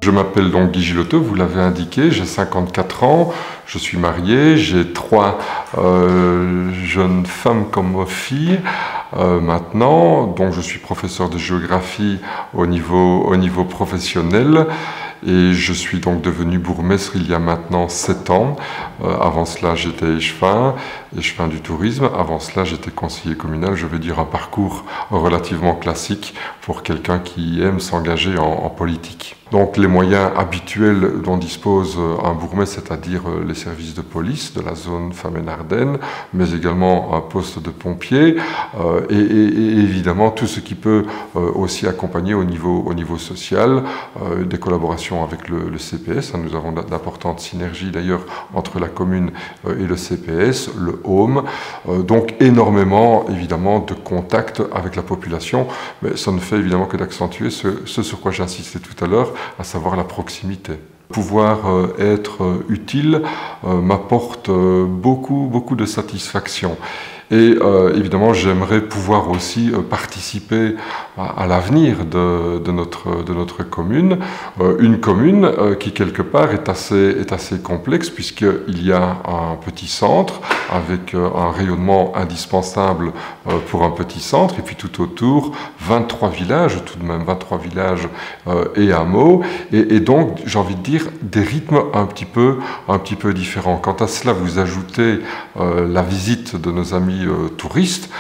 Je m'appelle donc Guy Gilotto, vous l'avez indiqué, j'ai 54 ans, je suis marié, j'ai 3 jeunes femmes comme filles maintenant, donc je suis professeur de géographie au niveau professionnel. Et je suis donc devenu bourgmestre il y a maintenant 7 ans. Avant cela, j'étais échevin du tourisme. Avant cela, j'étais conseiller communal. Je veux dire un parcours relativement classique pour quelqu'un qui aime s'engager en politique. Donc les moyens habituels dont dispose un bourgmestre, c'est-à-dire les services de police de la zone Famenne-Ardennes, mais également un poste de pompier et évidemment tout ce qui peut aussi accompagner au niveau social, des collaborations avec le CPS. Nous avons d'importantes synergies d'ailleurs entre la commune et le CPS, le Home, donc énormément évidemment de contacts avec la population, mais ça ne fait évidemment que d'accentuer ce sur quoi j'insistais tout à l'heure, à savoir la proximité. Pouvoir être utile m'apporte beaucoup de satisfaction. Et évidemment, j'aimerais pouvoir aussi participer à l'avenir de notre commune. Une commune qui, quelque part, est assez complexe, puisqu'il y a un petit centre avec un rayonnement indispensable pour un petit centre, et puis tout autour, 23 villages, tout de même 23 villages et hameaux, et donc, j'ai envie de dire, des rythmes un petit peu différents. Quant à cela, vous ajoutez la visite de nos amis touristes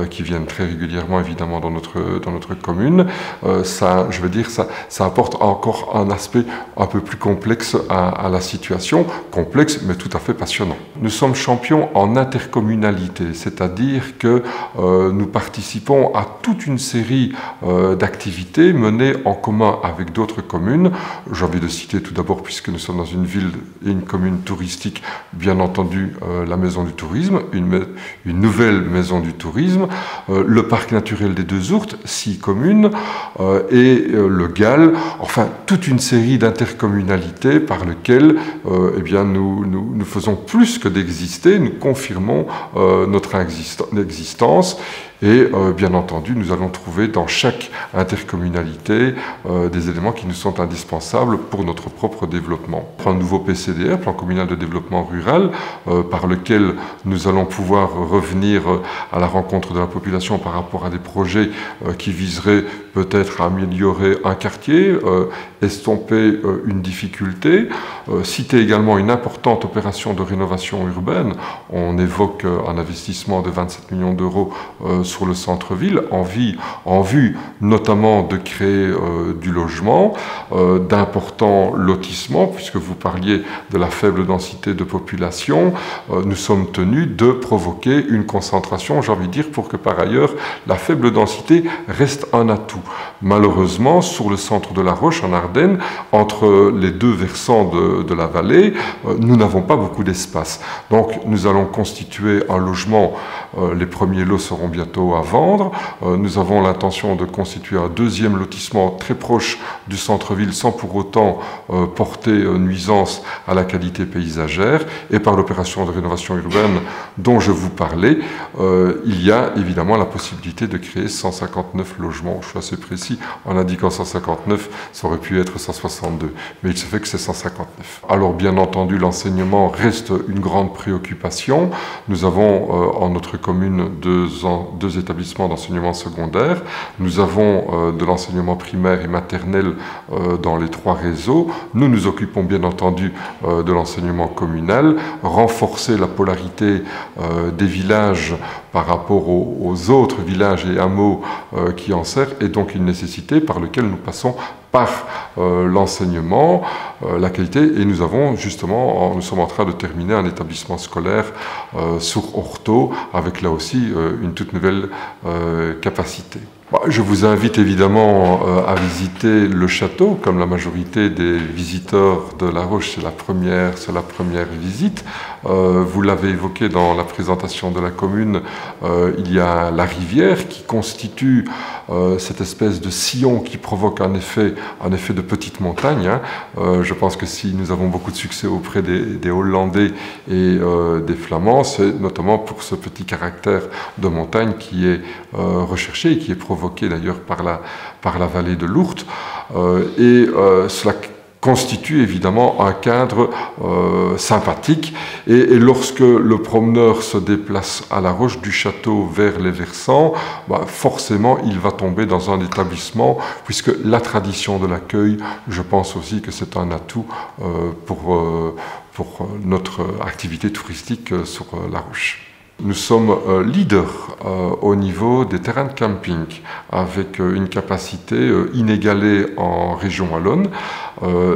qui viennent très régulièrement évidemment dans notre commune. Ça apporte encore un aspect un peu plus complexe à la situation, complexe mais tout à fait passionnant. Nous sommes champions en intercommunalité, c'est-à-dire que nous participons à toute une série d'activités menées en commun avec d'autres communes. J'ai envie de citer tout d'abord, puisque nous sommes dans une ville et une commune touristique, bien entendu la Maison du Tourisme, une nouvelle Maison du Tourisme, le Parc naturel des Deux Ourtes, 6 communes, et le GAL, enfin toute une série d'intercommunalités par lesquelles eh bien, nous faisons plus que d'exister, nous confirmons notre existence. Et bien entendu, nous allons trouver dans chaque intercommunalité des éléments qui nous sont indispensables pour notre propre développement. Un nouveau PCDR, Plan communal de développement rural, par lequel nous allons pouvoir revenir à la rencontre de la population par rapport à des projets qui viseraient peut-être à améliorer un quartier, estomper une difficulté, citer également une importante opération de rénovation urbaine. On évoque un investissement de 27 millions d'euros sur le centre-ville, en vue notamment de créer du logement, d'importants lotissements, puisque vous parliez de la faible densité de population. Nous sommes tenus de provoquer une concentration, j'ai envie de dire, pour que par ailleurs la faible densité reste un atout. Malheureusement, sur le centre de la Roche, en Ardennes, entre les deux versants de la vallée, nous n'avons pas beaucoup d'espace. Donc nous allons constituer un logement, les premiers lots seront bientôt à vendre. Nous avons l'intention de constituer un deuxième lotissement très proche du centre-ville sans pour autant porter nuisance à la qualité paysagère. Et par l'opération de rénovation urbaine dont je vous parlais, il y a évidemment la possibilité de créer 159 logements. Je suis assez précis en indiquant 159, ça aurait pu être 162, mais il se fait que c'est 159. Alors bien entendu, l'enseignement reste une grande préoccupation. Nous avons en notre commune deux établissements d'enseignement secondaire. Nous avons de l'enseignement primaire et maternel dans les 3 réseaux. Nous nous occupons bien entendu de l'enseignement communal, renforcer la polarité des villages par rapport aux autres villages et hameaux qui en servent est donc une nécessité par laquelle nous passons par l'enseignement, la qualité, et nous sommes en train de terminer un établissement scolaire sur Orto, avec là aussi une toute nouvelle capacité. Je vous invite évidemment à visiter le château, comme la majorité des visiteurs de La Roche, c'est la première visite. Vous l'avez évoqué dans la présentation de la commune, il y a la rivière qui constitue cette espèce de sillon qui provoque un effet de petite montagne. Je pense que si nous avons beaucoup de succès auprès des Hollandais et des Flamands, c'est notamment pour ce petit caractère de montagne qui est recherché et qui est provoqué d'ailleurs par la vallée de l'Ourthe. Cela constitue évidemment un cadre sympathique. Et lorsque le promeneur se déplace à la Roche du Château vers les versants, forcément il va tomber dans un établissement, puisque la tradition de l'accueil, je pense aussi que c'est un atout pour notre activité touristique sur la Roche. Nous sommes leaders au niveau des terrains de camping, avec une capacité inégalée en région wallonne.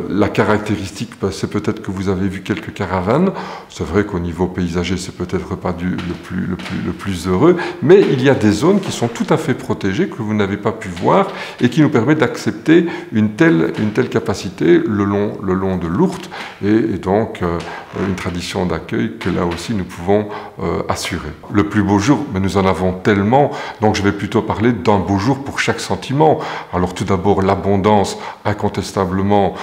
La caractéristique, c'est peut-être que vous avez vu quelques caravanes. C'est vrai qu'au niveau paysager, c'est peut-être pas le plus heureux, mais il y a des zones qui sont tout à fait protégées, que vous n'avez pas pu voir, et qui nous permettent d'accepter une telle capacité le long de l'Ourthe, et donc une tradition d'accueil que là aussi nous pouvons assurer. Le plus beau jour, mais nous en avons tellement, donc je vais plutôt parler d'un beau jour pour chaque sentiment. Alors tout d'abord, l'abondance, incontestablement,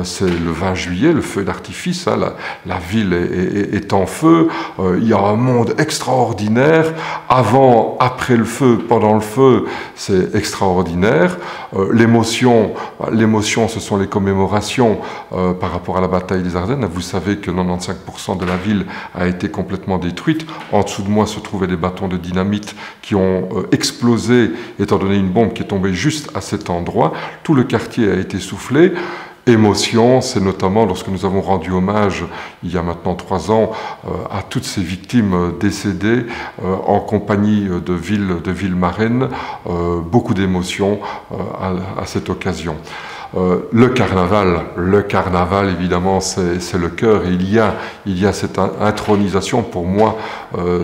c'est le 20 juillet, le feu d'artifice, hein, la ville est en feu, il y a un monde extraordinaire, avant, après le feu, pendant le feu, c'est extraordinaire. L'émotion, ce sont les commémorations par rapport à la bataille des Ardennes. Vous savez que 95% de la ville a été complètement détruite. En dessous de moi se trouvaient des bâtons de dynamite qui ont explosé, étant donné une bombe qui est tombée juste à cet endroit. Tout le quartier a été soufflé. Émotion, c'est notamment lorsque nous avons rendu hommage, il y a maintenant 3 ans, à toutes ces victimes décédées en compagnie de villes marraines. Beaucoup d'émotions à cette occasion. Le carnaval évidemment c'est le cœur, et il y a cette intronisation. Pour moi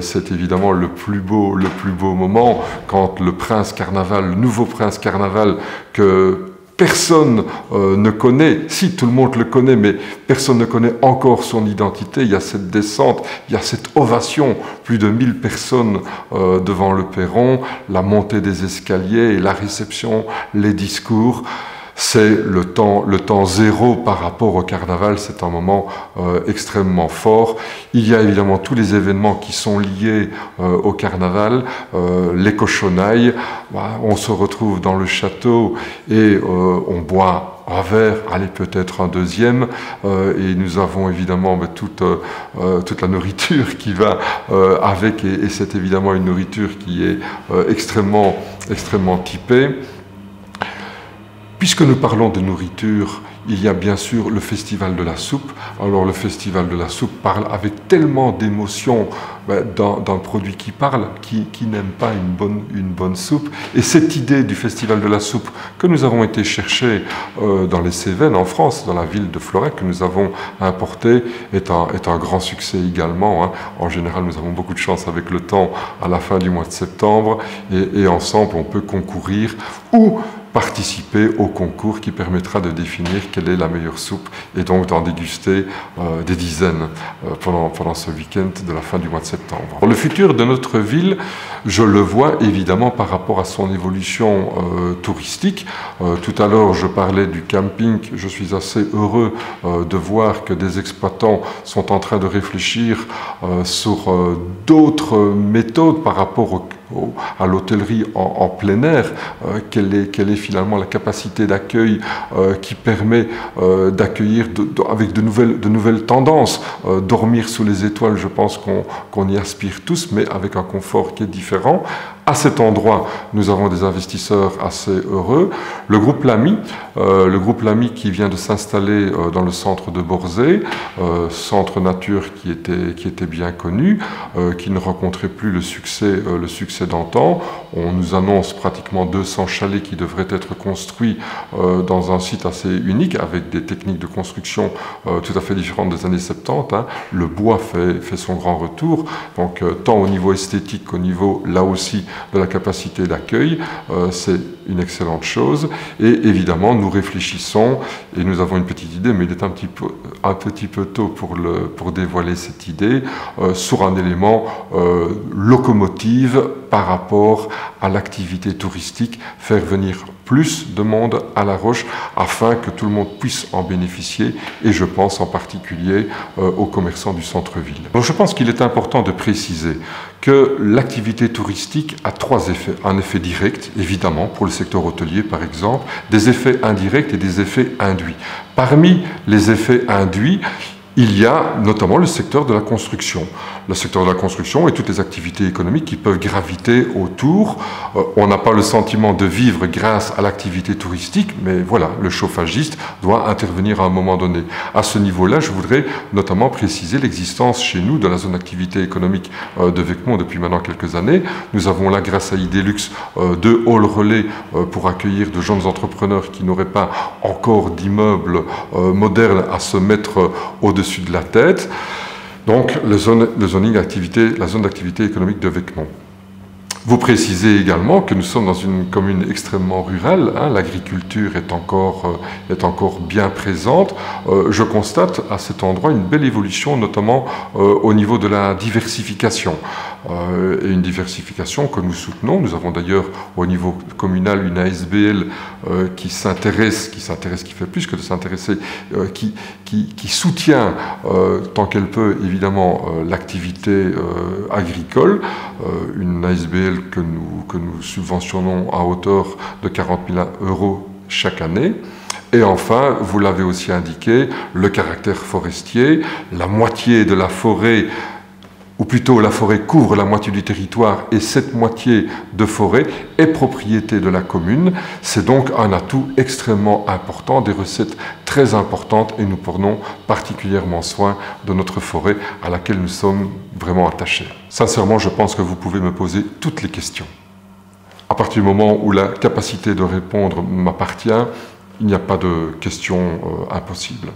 c'est évidemment le plus beau moment quand le prince carnaval, le nouveau prince carnaval que personne ne connaît, si tout le monde le connaît, mais personne ne connaît encore son identité. Il y a cette descente, il y a cette ovation, plus de 1000 personnes devant le perron, la montée des escaliers et la réception, les discours. C'est le temps zéro par rapport au carnaval, c'est un moment extrêmement fort. Il y a évidemment tous les événements qui sont liés au carnaval, les cochonailles, on se retrouve dans le château et on boit un verre, allez peut-être un deuxième, et nous avons évidemment toute la nourriture qui va avec, et c'est évidemment une nourriture qui est extrêmement typée. Puisque nous parlons de nourriture, il y a bien sûr le Festival de la Soupe. Alors le Festival de la Soupe parle avec tellement d'émotion d'un produit qui parle, qui n'aime pas une bonne soupe. Et cette idée du Festival de la Soupe que nous avons été chercher dans les Cévennes, en France, dans la ville de Florac, que nous avons importé, est un grand succès également, hein. En général, nous avons beaucoup de chance avec le temps à la fin du mois de septembre, et ensemble, on peut concourir ou participer au concours qui permettra de définir quelle est la meilleure soupe, et donc d'en déguster des dizaines pendant ce week-end de la fin du mois de septembre. Le futur de notre ville, je le vois évidemment par rapport à son évolution touristique. Tout à l'heure, je parlais du camping. Je suis assez heureux de voir que des exploitants sont en train de réfléchir sur d'autres méthodes par rapport à l'hôtellerie en plein air. Quelle est finalement la capacité d'accueil qui permet d'accueillir avec de nouvelles tendances. Dormir sous les étoiles, je pense qu'on y aspire tous, mais avec un confort qui est différent. À cet endroit, nous avons des investisseurs assez heureux. Le groupe Lamy qui vient de s'installer dans le centre de Borzé, centre nature qui était bien connu, qui ne rencontrait plus le succès d'antan. On nous annonce pratiquement 200 chalets qui devraient être construits dans un site assez unique, avec des techniques de construction tout à fait différentes des années 70. Hein. Le bois fait son grand retour, donc tant au niveau esthétique qu'au niveau, là aussi, de la capacité d'accueil, c'est une excellente chose. Et évidemment, nous réfléchissons, et nous avons une petite idée, mais il est un petit peu tôt pour dévoiler cette idée, sur un élément locomotive par rapport à l'activité touristique, faire venir plus de monde à La Roche afin que tout le monde puisse en bénéficier, et je pense en particulier aux commerçants du centre-ville. Donc je pense qu'il est important de préciser que l'activité touristique a trois effets. Un effet direct, évidemment, pour le secteur hôtelier par exemple, des effets indirects et des effets induits. Parmi les effets induits, il y a notamment le secteur de la construction. Le secteur de la construction et toutes les activités économiques qui peuvent graviter autour. On n'a pas le sentiment de vivre grâce à l'activité touristique, mais voilà, le chauffagiste doit intervenir à un moment donné. À ce niveau-là, je voudrais notamment préciser l'existence chez nous de la zone d'activité économique de Vecmont depuis maintenant quelques années. Nous avons là, grâce à Idelux, deux halls relais pour accueillir de jeunes entrepreneurs qui n'auraient pas encore d'immeubles modernes à se mettre au-dessus de la tête. Donc, la zone d'activité économique de Vecmont. Vous précisez également que nous sommes dans une commune extrêmement rurale, hein, l'agriculture est encore bien présente. Je constate à cet endroit une belle évolution, notamment au niveau de la diversification. Et une diversification que nous soutenons. Nous avons d'ailleurs au niveau communal une ASBL qui fait plus que de s'intéresser, qui soutient tant qu'elle peut évidemment l'activité agricole, une ASBL que nous subventionnons à hauteur de 40 000 € chaque année. Et enfin, vous l'avez aussi indiqué, le caractère forestier, la moitié de la forêt, ou plutôt la forêt couvre la moitié du territoire et cette moitié de forêt est propriété de la commune. C'est donc un atout extrêmement important, des recettes très importantes et nous prenons particulièrement soin de notre forêt à laquelle nous sommes vraiment attachés. Sincèrement, je pense que vous pouvez me poser toutes les questions. À partir du moment où la capacité de répondre m'appartient, il n'y a pas de questions impossibles.